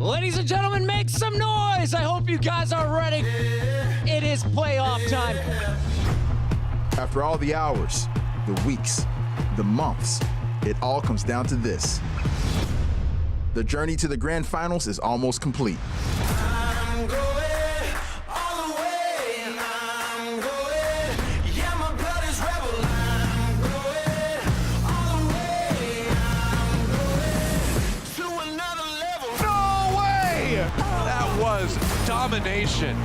Ladies and gentlemen, make some noise! I hope you guys are ready. It is playoff time. After all the hours, the weeks, the months, it all comes down to this. The journey to the grand finals is almost complete. I'm going all the way. I'm going, yeah, my blood is rebel. I'm going all the way. I'm going to another level. No way! That was domination.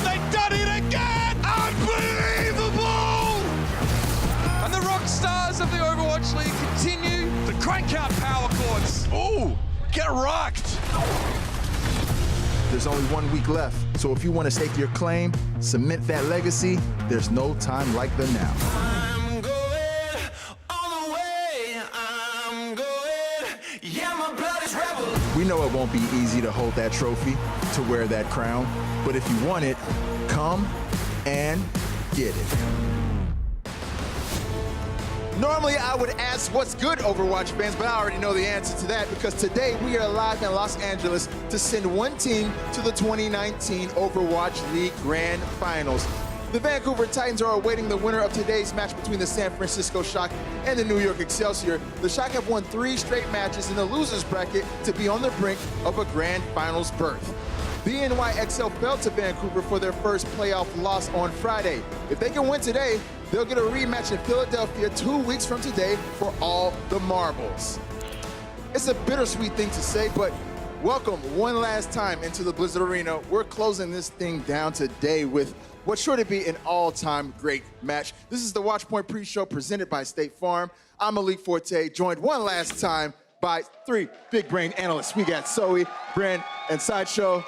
They've done it again! Unbelievable! And the rock stars of the Overwatch League continue to crank out power chords. Ooh, get rocked! There's only 1 week left, so if you want to stake your claim, cement that legacy, there's no time like the now. I'm going all the way. I'm going, yeah, my blood is rebel. We know it won't be easy to hold that trophy, to wear that crown, but if you want it, come and get it. Normally, I would ask what's good, Overwatch fans, but I already know the answer to that because today we are live in Los Angeles to send one team to the 2019 Overwatch League Grand Finals. The Vancouver Titans are awaiting the winner of today's match between the San Francisco Shock and the New York Excelsior. The Shock have won 3 straight matches in the losers bracket to be on the brink of a Grand Finals berth. The NYXL fell to Vancouver for their first playoff loss on Friday. If they can win today, they'll get a rematch in Philadelphia 2 weeks from today for all the marbles. It's a bittersweet thing to say, but welcome one last time into the Blizzard Arena. We're closing this thing down today with what's sure to be an all-time great match. This is the Watchpoint pre-show presented by State Farm. I'm Malik Forte, joined one last time by 3 big brain analysts. We got Zoe, Brent, and Sideshow.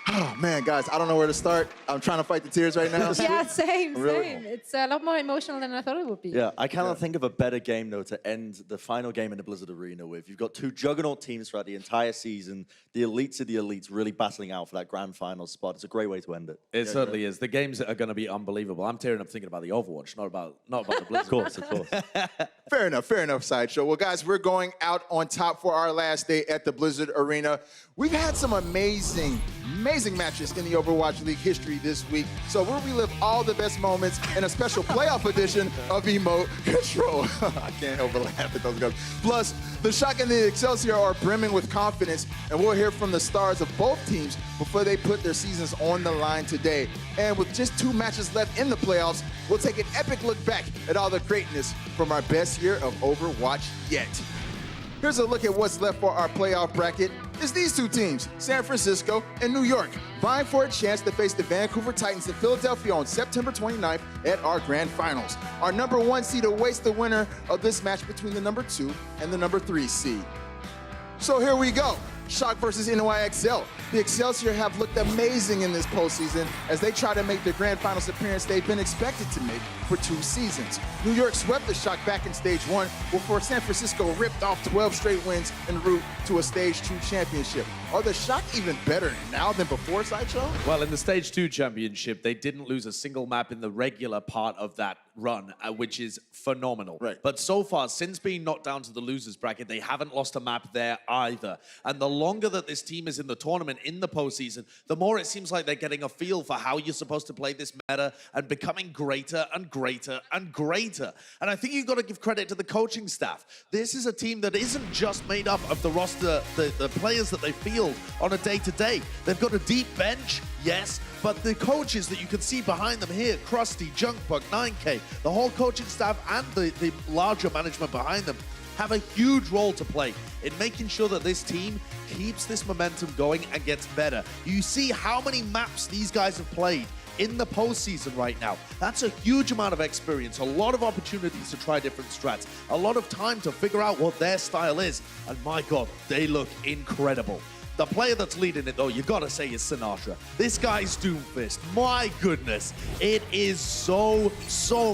Oh man, guys, I don't know where to start. I'm trying to fight the tears right now. Yeah, same. Really? It's a lot more emotional than I thought it would be. Yeah, I cannot think of a better game, though, to end the final game in the Blizzard Arena with. You've got 2 juggernaut teams throughout the entire season, the elites of the elites really battling out for that grand final spot. It's a great way to end it. It certainly is. The games are going to be unbelievable. I'm tearing up thinking about the Overwatch, not about the Blizzard. Of course. Fair enough, Sideshow. Well, guys, we're going out on top for our last day at the Blizzard Arena. We've had some amazing matches in the Overwatch League history this week. So we'll relive all the best moments in a special playoff edition of Emote Control. I can't help but laugh at those guys. Plus, the Shock and the Excelsior are brimming with confidence, and we'll hear from the stars of both teams before they put their seasons on the line today. And with just 2 matches left in the playoffs, we'll take an epic look back at all the greatness from our best year of Overwatch yet. Here's a look at what's left for our playoff bracket. It's these 2 teams, San Francisco and New York, vying for a chance to face the Vancouver Titans in Philadelphia on September 29th at our grand finals. Our number 1 seed awaits the winner of this match between the number 2 and the number 3 seed. So here we go. Shock versus NYXL. The Excelsior have looked amazing in this postseason as they try to make the grand finals appearance they've been expected to make for 2 seasons. New York swept the Shock back in stage 1, before San Francisco ripped off 12 straight wins en route to a stage 2 championship. Are the Shock even better now than before, Sideshow? Well, in the Stage 2 championship, they didn't lose a single map in the regular part of that run, which is phenomenal. Right. But so far, since being knocked down to the losers bracket, they haven't lost a map there either. And the longer that this team is in the tournament, in the postseason, the more it seems like they're getting a feel for how you're supposed to play this meta and becoming greater and greater and greater. And I think you've got to give credit to the coaching staff. This is a team that isn't just made up of the roster, the players that they field on a day-to-day. They've got a deep bench, yes, but the coaches that you can see behind them here, Krusty, Junkbuck, 9K, the whole coaching staff and the larger management behind them have a huge role to play in making sure that this team keeps this momentum going and gets better. You see how many maps these guys have played in the postseason right now. That's a huge amount of experience, a lot of opportunities to try different strats, a lot of time to figure out what their style is, and my God, they look incredible. The player that's leading it, though, you gotta say is Sinatra. This guy's Doomfist. My goodness. It is so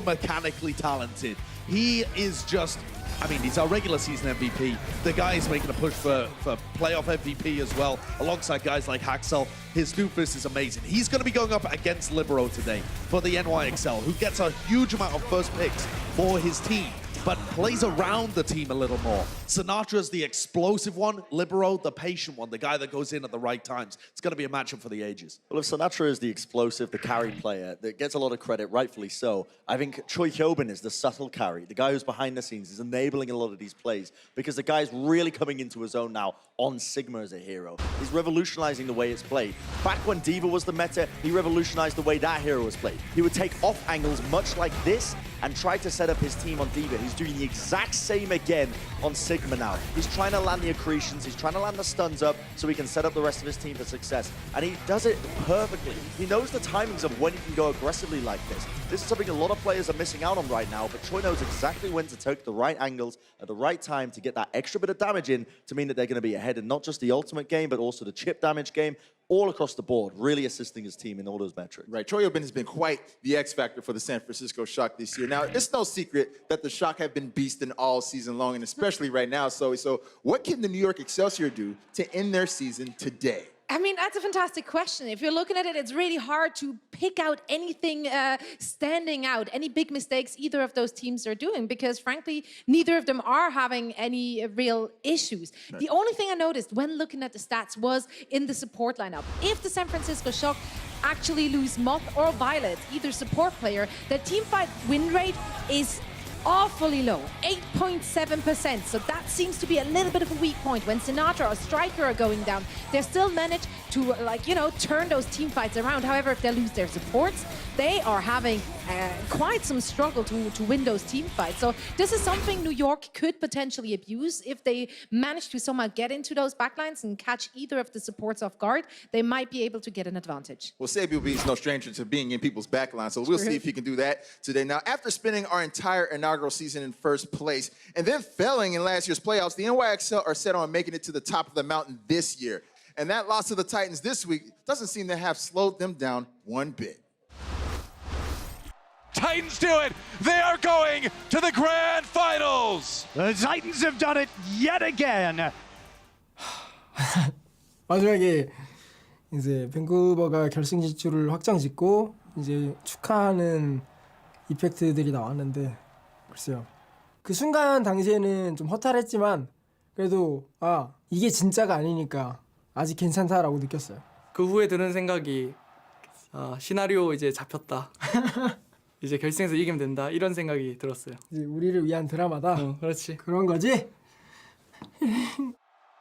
mechanically talented. He is just, I mean, he's our regular season MVP. The guy is making a push for playoff MVP as well, alongside guys like Haxel. His Doomfist is amazing. He's going to be going up against Libero today for the NYXL, who gets a huge amount of first picks for his team. but plays around the team a little more. Sinatra's the explosive one, Libero the patient one, the guy that goes in at the right times. It's going to be a matchup for the ages. Well, if Sinatra is the explosive, the carry player that gets a lot of credit, rightfully so, I think Choi Hyobin is the subtle carry, the guy who's behind the scenes, is enabling a lot of these plays because the guy's really coming into his own now on Sigma as a hero. He's revolutionizing the way it's played. Back when D.Va was the meta, he revolutionized the way that hero was played. He would take off angles much like this and try to set up his team on D.Va. He's doing the exact same again on Sigma now. He's trying to land the accretions, he's trying to land the stuns up so he can set up the rest of his team for success. And he does it perfectly. He knows the timings of when he can go aggressively like this. This is something a lot of players are missing out on right now, but Choi knows exactly when to take the right angles at the right time to get that extra bit of damage in to mean that they're going to be ahead in not just the ultimate game, but also the chip damage game, all across the board, really assisting his team in all those metrics. Right, Choi Hyobin has been quite the X factor for the San Francisco Shock this year. Now, it's no secret that the Shock have been beasting all season long, and especially right now. So what can the New York Excelsior do to end their season today? I mean, that's a fantastic question. If you're looking at it, it's really hard to pick out anything standing out, any big mistakes either of those teams are doing, because frankly, neither of them are having any real issues. Right. The only thing I noticed when looking at the stats was in the support lineup. If the San Francisco Shock actually lose Moth or Violet, either support player, the teamfight win rate is awfully low, 8.7%. So that seems to be a little bit of a weak point. When Sinatra or Striker are going down, they still manage to, turn those team fights around. However, if they lose their supports, they are having quite some struggle to win those team fights. So this is something New York could potentially abuse. If they manage to somehow get into those backlines and catch either of the supports off guard, they might be able to get an advantage. Well, Sabu is no stranger to being in people's backlines, so we'll see if he can do that today. Now, after spending our entire inaugural season in first place and then failing in last year's playoffs, the NYXL are set on making it to the top of the mountain this year. And that loss to the Titans this week doesn't seem to have slowed them down one bit. Titans do it. They are going to the grand finals. The Titans have done it yet again. 마지막에 이제 밴쿠버가 결승 진출을 확정짓고 이제 축하하는 이펙트들이 나왔는데 글쎄요. 그 순간 당시에는 좀 허탈했지만 그래도 이게 진짜가 아니니까 아직 괜찮다라고 느꼈어요. 그 후에 드는 생각이 시나리오 이제 잡혔다. 이제 결승에서 이기면 된다. 이런 생각이 들었어요. 이제 우리를 위한 드라마다. 그렇지. 그런 거지?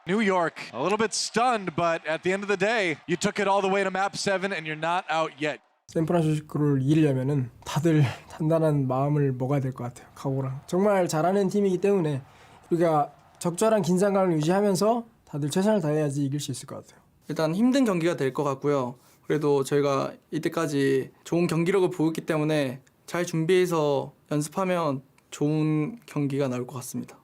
New York, a little bit stunned, but at the end of the day, you took it all the way to map 7 and you're not out yet. 샌프란시스코를 이기려면은 다들 단단한 마음을 먹어야 될 것 같아요. 각오랑. 정말 잘하는 팀이기 때문에 우리가 적절한 긴장감을 유지하면서 다들 최선을 다해야지 이길 수 있을 것 같아요. 일단 힘든 경기가 될 것 같고요. 그래도 저희가 이때까지 좋은 경기력을 보였기 때문에 잘 준비해서 연습하면 좋은 경기가 나올 것 같습니다.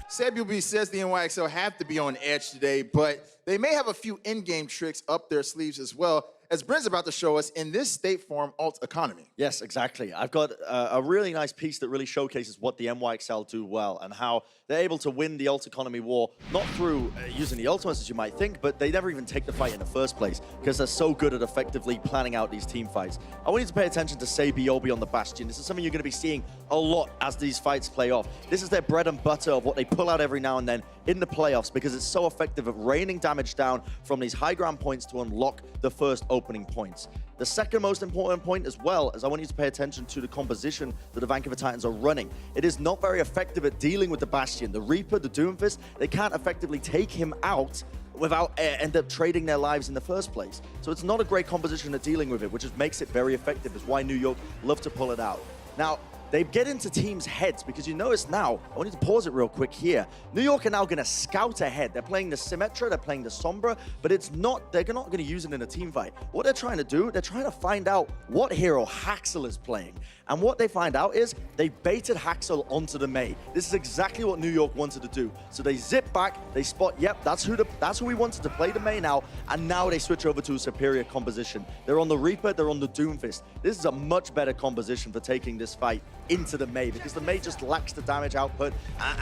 Sabu says the NYXL have to be on edge today, but they may have a few in-game tricks up their sleeves as well, as Brent's about to show us in this State Farm alt economy. Yes, exactly. I've got a really nice piece that really showcases what the NYXL do well and how they're able to win the alt economy war, not through using the ultimates as you might think, but they never even take the fight in the first place because they're so good at effectively planning out these team fights. I want you to pay attention to Sabi Obi on the Bastion. This is something you're going to be seeing a lot as these fights play off. This is their bread and butter of what they pull out every now and then in the playoffs because it's so effective at raining damage down from these high ground points to unlock the first opening points. The second most important point as well is I want you to pay attention to the composition that the Vancouver Titans are running. It is not very effective at dealing with the Bastion. The Reaper, the Doomfist, they can't effectively take him out without end up trading their lives in the first place. So it's not a great composition at dealing with it, which just makes it very effective. It's why New York love to pull it out. Now, they get into teams' heads because you notice now, I want you to pause it real quick here. New York are now going to scout ahead. They're playing the Symmetra, they're playing the Sombra, but they're not going to use it in a team fight. What they're trying to do, they're trying to find out what hero Haxel is playing. And what they find out is they baited Haxel onto the Mei. This is exactly what New York wanted to do. So they zip back, they spot, yep, that's who we wanted to play the Mei now, and now they switch over to a superior composition. They're on the Reaper, they're on the Doomfist. This is a much better composition for taking this fight into the Mei, because the Mei just lacks the damage output,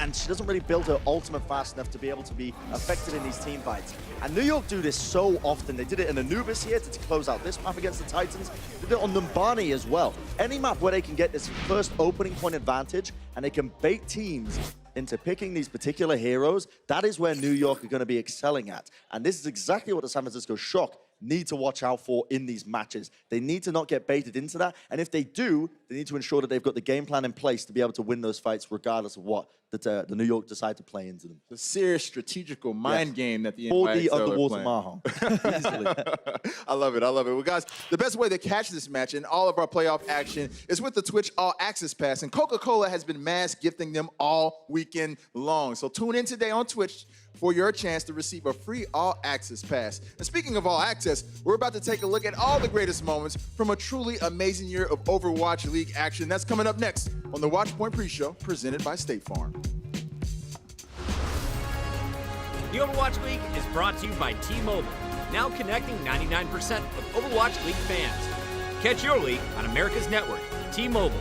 and she doesn't really build her ultimate fast enough to be able to be effective in these team fights. And New York do this so often. They did it in Anubis here to close out this map against the Titans. They did it on Numbani as well. Any map where they can get this first opening point advantage and they can bait teams into picking these particular heroes, that is where New York are going to be excelling at. And this is exactly what the San Francisco Shock need to watch out for in these matches. They need to not get baited into that, and if they do, they need to ensure that they've got the game plan in place to be able to win those fights regardless of what the New York decide to play into them. The serious strategical mind game that the For the NYXL are underwater playing. Mahjong. Easily. I love it. I love it. Well, guys, the best way to catch this match and all of our playoff action is with the Twitch All Access Pass, and Coca-Cola has been mass gifting them all weekend long. So tune in today on Twitch for your chance to receive a free All Access Pass. And speaking of All Access, we're about to take a look at all the greatest moments from a truly amazing year of Overwatch League action. That's coming up next on the Watchpoint Pre-Show, presented by State Farm. The Overwatch League is brought to you by T-Mobile, now connecting 99% of Overwatch League fans. Catch your league on America's network, T-Mobile.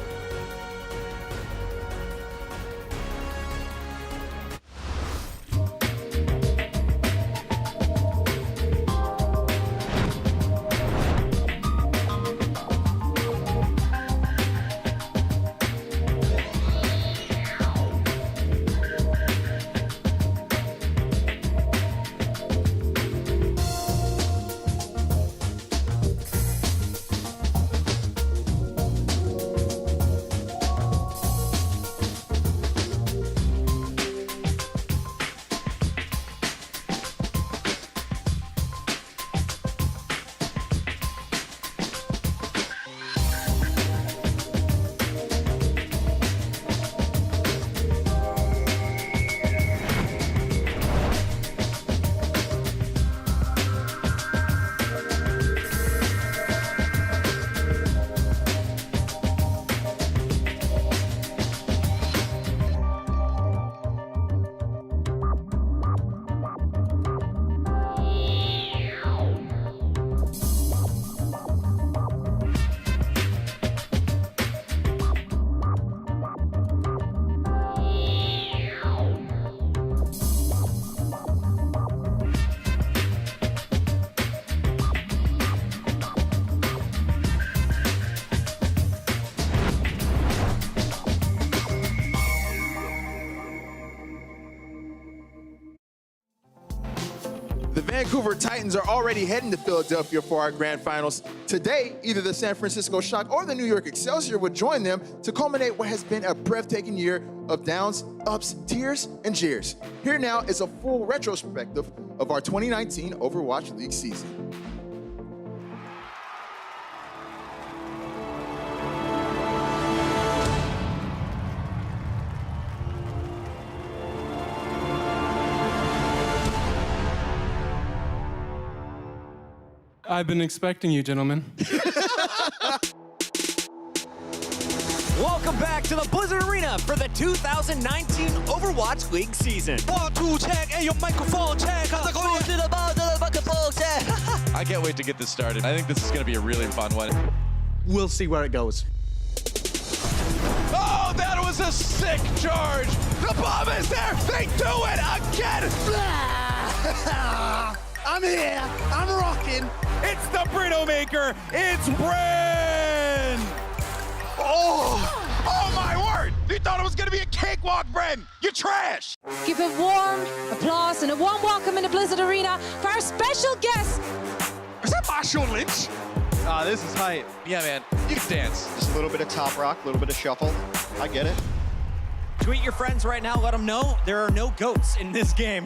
The Vancouver Titans are already heading to Philadelphia for our grand finals. Today, either the San Francisco Shock or the New York Excelsior would join them to culminate what has been a breathtaking year of downs, ups, tears, and jeers. Here now is a full retrospective of our 2019 Overwatch League season. I've been expecting you, gentlemen. Welcome back to the Blizzard Arena for the 2019 Overwatch League season. 1, 2, check, and your microphone check. I can't wait to get this started. I think this is going to be a really fun one. We'll see where it goes. Oh, that was a sick charge. The bomb is there. They do it again. I'm here. I'm rocking. It's the Burrito Maker. It's Bren. Oh my word. You thought it was going to be a cakewalk, Bren. You trash. Give a warm applause and a warm welcome in the Blizzard Arena for our special guest. Is that Marshall Lynch? This is hype. Yeah, man. You can dance. Just a little bit of top rock, a little bit of shuffle. I get it. Tweet your friends right now. Let them know there are no goats in this game.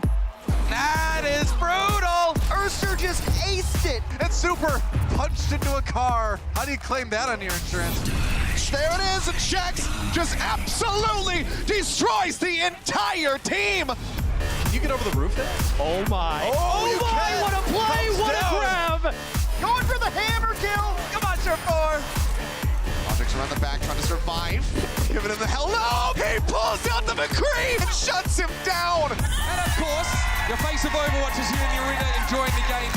That is brutal. Urster just aced it. And Super punched into a car. How do you claim that on your insurance? There it is, and Shax just absolutely destroys the entire team. Can you get over the roof there? Oh my. Oh my, what a play, Comes what down. a grab. Going for the hammer kill. Come on, Surf 4. Objects around the back trying to survive. Giving him the hell no! He pulls out the McCree and shuts him down. And of course, your face of Overwatch is here in the arena enjoying the game.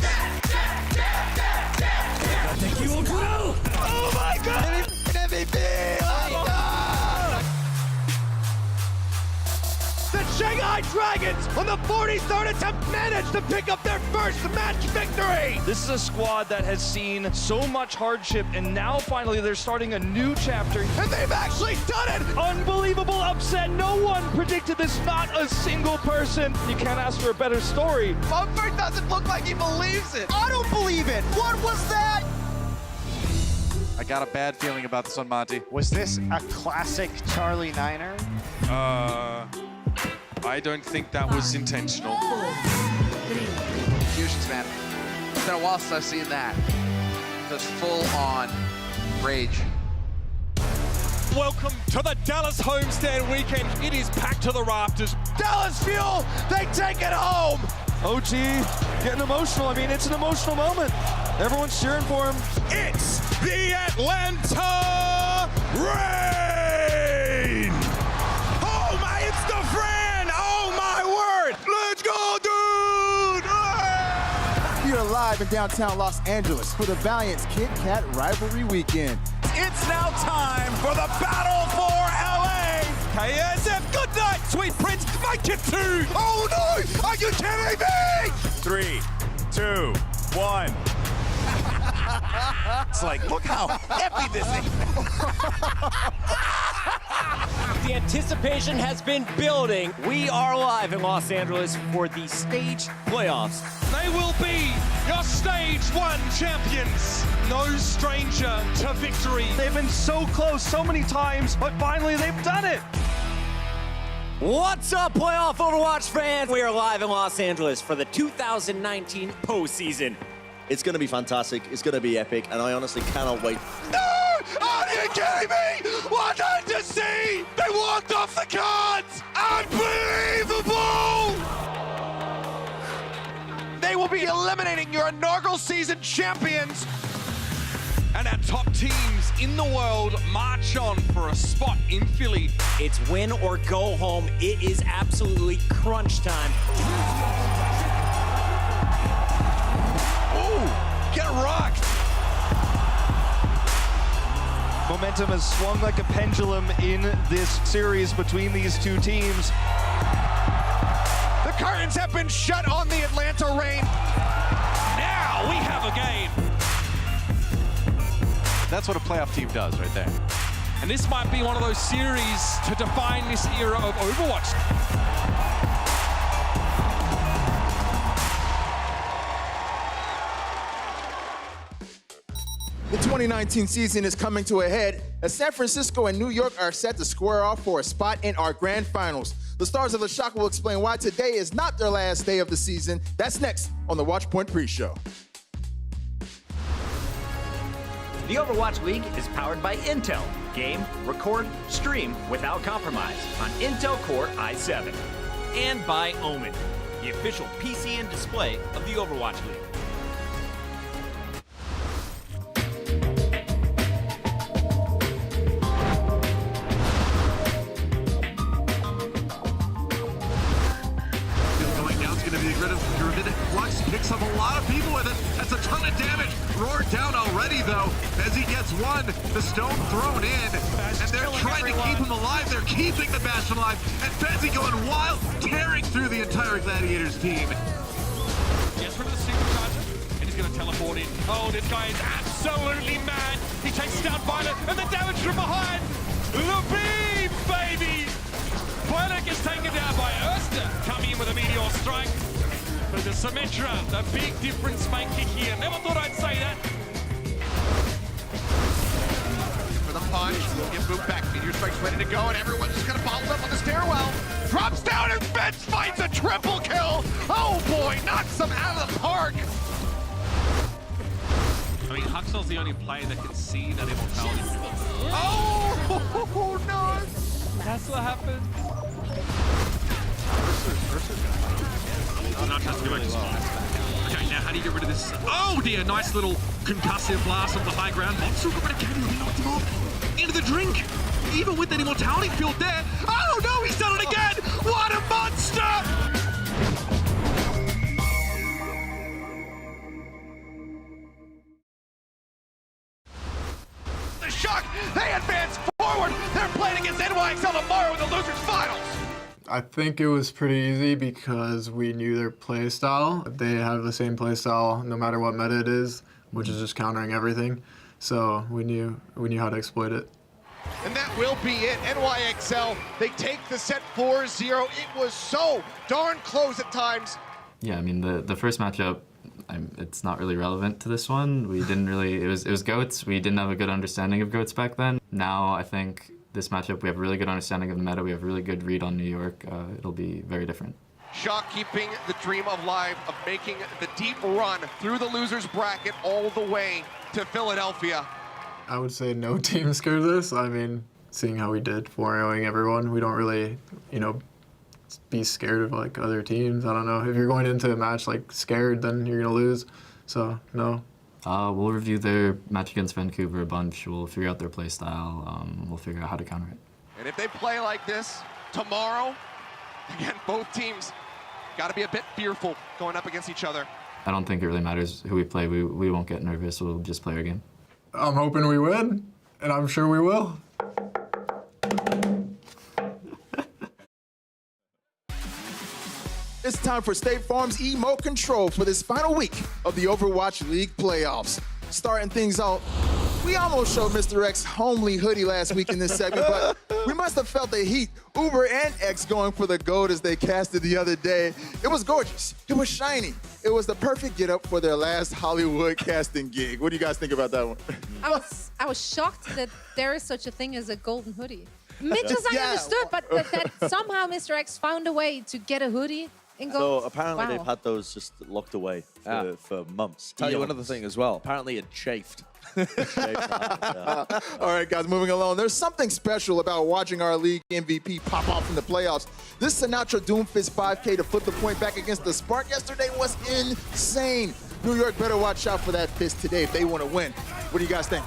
Oh my god! MVP! Oh my god! Sky Dragons on the 43rd attempt managed to pick up their first match victory. This is a squad that has seen so much hardship, and now finally they're starting a new chapter. And they've actually done it! Unbelievable upset. No one predicted this, not a single person. You can't ask for a better story. Mumford doesn't look like he believes it. I don't believe it. What was that? I got a bad feeling about this one, Monty. Was this a classic Charlie Niner? I don't think that was intentional. Fusions, man. It's been a while since I've seen that. Just full-on rage. Welcome to the Dallas homestand weekend. It is packed to the rafters. Dallas Fuel, they take it home. OG getting emotional. I mean, it's an emotional moment. Everyone's cheering for him. It's the Atlanta Rain! Oh my, it's the friend! Oh my word! Let's go, dude! We are live in downtown Los Angeles for the Valiant's Kit Kat Rivalry Weekend. It's now time for the battle for LA! KSF, good night, sweet prince, make it two! Oh no! Are you kidding me? 3, 2, 1. It's like, look how heavy this is. The anticipation has been building. We are live in Los Angeles for the stage playoffs. They will be your stage 1 champions. No stranger to victory. They've been so close so many times, but finally they've done it. What's up, playoff Overwatch fans? We are live in Los Angeles for the 2019 postseason. It's going to be fantastic. It's going to be epic, and I honestly cannot wait. No! Are you kidding me? What did you see? They walked off the cards! Unbelievable! They will be eliminating your inaugural season champions. And our top teams in the world march on for a spot in Philly. It's win or go home. It is absolutely crunch time. Ooh, get rocked. Momentum has swung like a pendulum in this series between these two teams. The curtains have been shut on the Atlanta Rain. Now we have a game. That's what a playoff team does right there. And this might be one of those series to define this era of Overwatch. The 2019 season is coming to a head as San Francisco and New York are set to square off for a spot in our grand finals. The stars of the shock will explain why today is not their last day of the season. That's next on the Watchpoint pre-show. The Overwatch League is powered by Intel. Game, record, stream without compromise on Intel Core i7. And by Omen, the official PC and display of the Overwatch League. Flux picks up a lot of people with it. That's a ton of damage. Roar down already, though, as he gets one. The stone thrown in, and they're trying to keep him alive. They're keeping the Bastion alive, and Fezzy going wild, tearing through the entire Gladiators team. Gets rid of the supercharger, and he's going to teleport in. Oh, this guy is absolutely mad. He chases down Violet, and the damage from behind. The beam, baby! Quillic is taken down by Erster, coming in with a meteor strike. But the Symmetra, the big difference maker here. Never thought I'd say that. For the punch, we'll get moved back. Meteor Strike's ready to go, and everyone's just gonna bottle up on the stairwell. Drops down and Bench finds a triple kill. Oh boy, knocks him out of the park. I mean, Huxell's the only player that can see that immortality. Oh no! That's what happened. Oh, not just go back to spawn. Okay, now how do you get rid of this? Oh dear, nice little concussive blast on the high ground. Monster got rid of Kevin, he knocked him off into the drink. Even with that immortality field there. Oh no, he's done it again! What a monster! The shock, they advance forward. They're playing against NYXL tomorrow in the losers finals. I think it was pretty easy because we knew their play style. They have the same play style no matter what meta it is, which is just countering everything. So we knew how to exploit it. And that will be it. NYXL, they take the set 4-0. It was so darn close at times. Yeah, I mean, the first matchup, it's not really relevant to this one. We didn't really, it was GOATs. We didn't have a good understanding of GOATs back then. Now I think this matchup, we have a really good understanding of the meta. We have a really good read on New York. It'll be very different. Shock keeping the dream alive of making the deep run through the losers bracket all the way to Philadelphia. I would say no team scared of this. I mean, seeing how we did 4-0ing everyone, we don't really, be scared of like other teams. I don't know. If you're going into a match like scared, then you're gonna lose. So no. We'll review their match against Vancouver a bunch. We'll figure out their play style. We'll figure out how to counter it. And if they play like this tomorrow, again, both teams got to be a bit fearful going up against each other. I don't think it really matters who we play. We won't get nervous. We'll just play our game. I'm hoping we win, and I'm sure we will. It's time for State Farm's Emote Control for this final week of the Overwatch League playoffs. Starting things out, we almost showed Mr. X homely hoodie last week in this segment, but we must have felt the heat. Uber and X going for the gold as they casted the other day. It was gorgeous. It was shiny. It was the perfect get-up for their last Hollywood casting gig. What do you guys think about that one? I was shocked that there is such a thing as a golden hoodie. Mitchell's I understood, but that somehow Mr. X found a way to get a hoodie in gold. So apparently Wow. they've had those just locked away for months. Tell you Eons. another thing as well. Apparently it chafed. All right, guys, moving along. There's something special about watching our league MVP pop off in the playoffs. This Sinatra Doomfist 5K to flip the point back against the Spark yesterday was insane. New York better watch out for that fist today if they want to win. What do you guys think?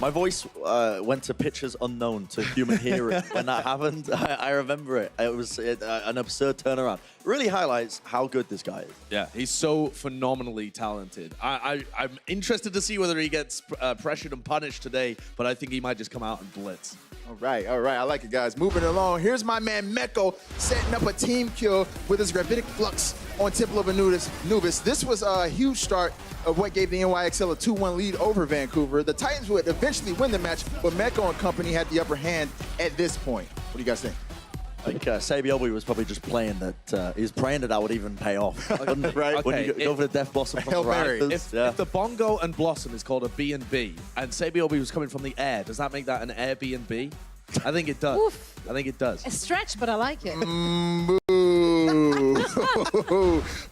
My voice went to pitches unknown to human hearing when that happened. I remember it. It was an absurd turnaround. Really highlights how good this guy is. Yeah, he's so phenomenally talented. I'm interested to see whether he gets pressured and punished today, but I think he might just come out and blitz. All right. I like it, guys. Moving along. Here's my man Meko setting up a team kill with his Gravitic Flux on Temple of Anubis. This was a huge start of what gave the NYXL a 2-1 lead over Vancouver. The Titans would eventually win the match, but Meko and company had the upper hand at this point. What do you guys think? I think Sabiobi was probably just playing that. He was praying that would even pay off. Right. When you go for the Death Blossom from Hail the Mary. Raptors. If the Bongo and Blossom is called a B&B, and Sabiobi was coming from the air, does that make that an Airbnb? I think it does. Oof. I think it does. A stretch, but I like it. Boo.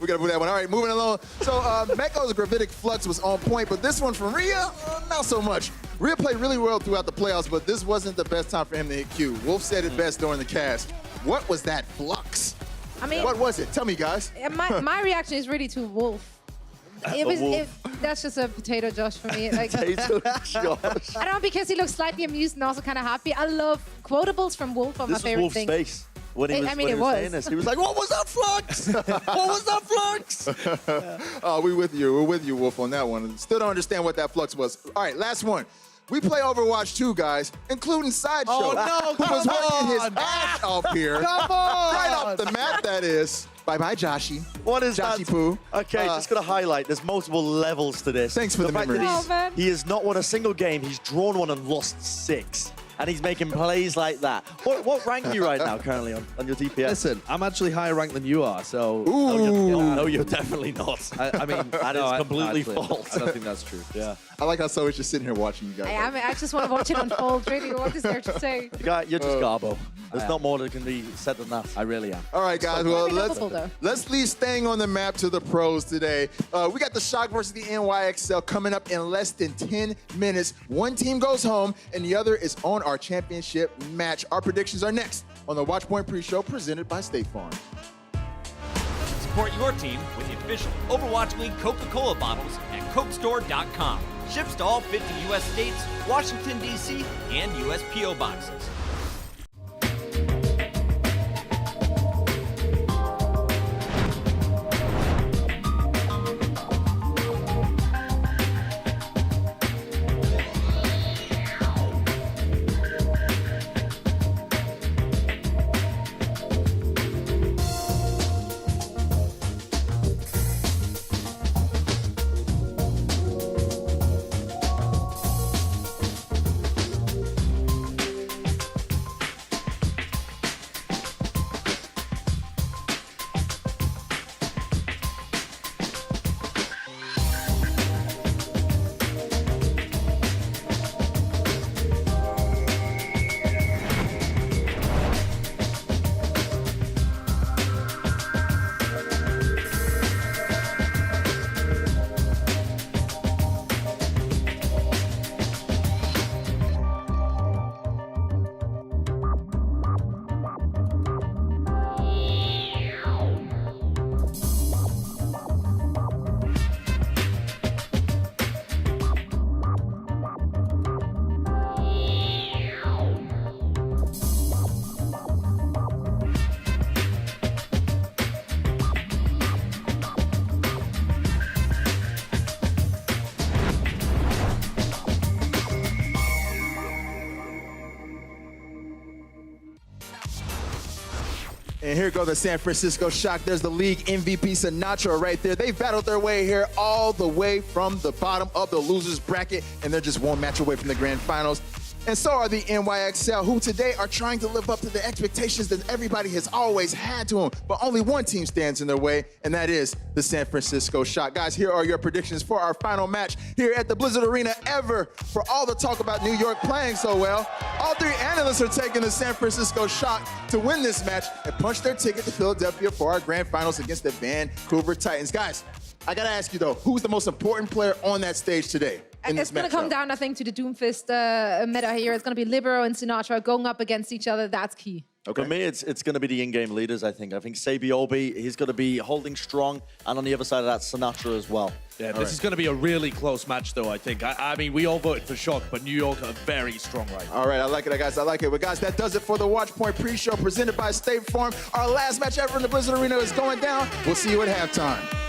We gotta move that one. All right, moving along. So Meko's Gravitic Flux was on point, but this one from Rhea, not so much. Rhea played really well throughout the playoffs, but this wasn't the best time for him to hit Q. Wolf said it best during the cast. What was that flux? I mean, what was it? Tell me, guys. My reaction is really to Wolf. That's just a potato Josh for me. Like, Potato Josh. I don't know, because he looks slightly amused and also kind of happy. I love quotables from Wolf. Are my This was favorite Wolf's thing. face when he was, I mean, when it he was was. saying this. He was like, "What was that flux? What was that flux?" We with you. We're with you, Wolf, on that one. Still don't understand what that flux was. All right, last one. We play Overwatch 2, guys, including Sideshow, Oh, no, who was come working his on. ass off here. Come on. Right off the map, that is. Bye-bye, Joshy. What is Joshy that? Poo. Okay, just gonna highlight. There's multiple levels to this. Thanks for the fact memories. that Oh, man. he has not won a single game. He's drawn one and lost 6. And he's making plays like that. What rank are you right now currently on your DPS? Listen, I'm actually higher ranked than you are, so... No, you're definitely not. I mean, that no, is completely actually, false. I don't think that's true. Yeah. I like how So's just sitting here watching you guys. I just want to watch it unfold, really. What is there to say? You're just Garbo. There's not more that can be said than that. I really am. All right, guys. Well, lovable, though. let's leave staying on the map to the pros today. We got the Shock versus the NYXL coming up in less than 10 minutes. One team goes home, and the other is on our championship match. Our predictions are next on the Watchpoint Pre-Show presented by State Farm. Support your team with the official Overwatch League Coca-Cola bottles at CokeStore.com. Ships to all 50 U.S. states, Washington, D.C., and U.S. P.O. boxes. And here go the San Francisco Shock. There's the league MVP Sinatra right there. They battled their way here all the way from the bottom of the losers bracket, and they're just one match away from the grand finals. And so are the NYXL, who today are trying to live up to the expectations that everybody has always had to them. But only one team stands in their way, and that is the San Francisco Shock. Guys, here are your predictions for our final match here at the Blizzard Arena ever. For all the talk about New York playing so well, all three analysts are taking the San Francisco Shock to win this match and punch their ticket to Philadelphia for our grand finals against the Vancouver Titans. Guys, I gotta ask you though, who's the most important player on that stage today? It's going to come down, I think, to the Doomfist meta here. It's going to be Libero and Sinatra going up against each other. That's key. Okay. For me, it's going to be the in-game leaders, I think. I think Sabiobi, he's going to be holding strong, and on the other side of that, Sinatra as well. Yeah, this is going to be a really close match, though, I think. I mean, we all voted for Shock, but New York are very strong right now. All right, I like it, guys. I like it. But, guys, that does it for the Watchpoint pre-show presented by State Farm. Our last match ever in the Blizzard Arena is going down. We'll see you at halftime.